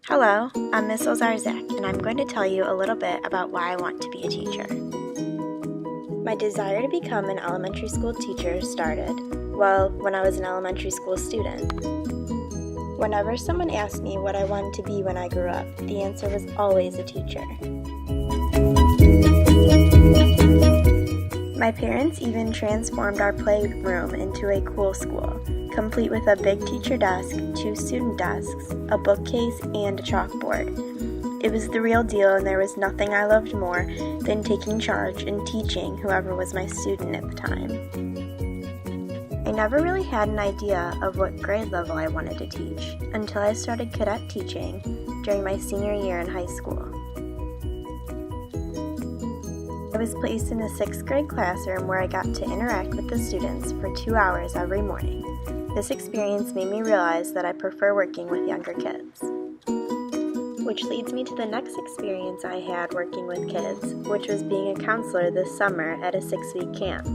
Hello, I'm Miss Owczarzak, and I'm going to tell you a little bit about why I want to be a teacher. My desire to become an elementary school teacher started, when I was an elementary school student. Whenever someone asked me what I wanted to be when I grew up, the answer was always a teacher. My parents even transformed our playroom into a cool school, complete with a big teacher desk, 2 student desks, a bookcase, and a chalkboard. It was the real deal, and there was nothing I loved more than taking charge and teaching whoever was my student at the time. I never really had an idea of what grade level I wanted to teach until I started cadet teaching during my senior year in high school. I was placed in a 6th grade classroom where I got to interact with the students for 2 hours every morning. This experience made me realize that I prefer working with younger kids. Which leads me to the next experience I had working with kids, which was being a counselor this summer at a 6-week camp.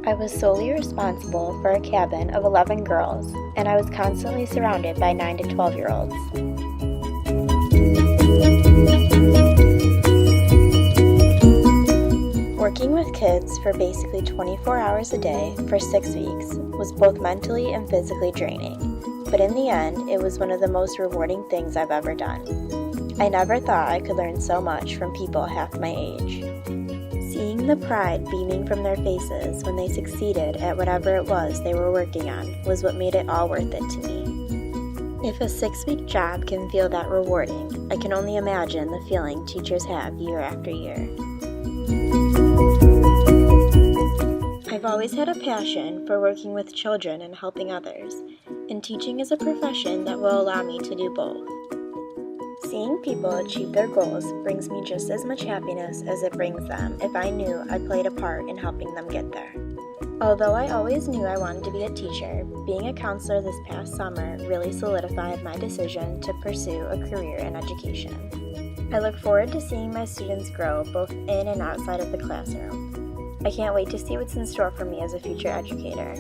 I was solely responsible for a cabin of 11 girls, and I was constantly surrounded by 9 to 12-year-olds. Working with kids for basically 24 hours a day for 6 weeks was both mentally and physically draining, but in the end, it was one of the most rewarding things I've ever done. I never thought I could learn so much from people half my age. Seeing the pride beaming from their faces when they succeeded at whatever it was they were working on was what made it all worth it to me. If a 6-week job can feel that rewarding, I can only imagine the feeling teachers have year after year. I've always had a passion for working with children and helping others, and teaching is a profession that will allow me to do both. Seeing people achieve their goals brings me just as much happiness as it brings them if I knew I played a part in helping them get there. Although I always knew I wanted to be a teacher, being a counselor this past summer really solidified my decision to pursue a career in education. I look forward to seeing my students grow both in and outside of the classroom. I can't wait to see what's in store for me as a future educator.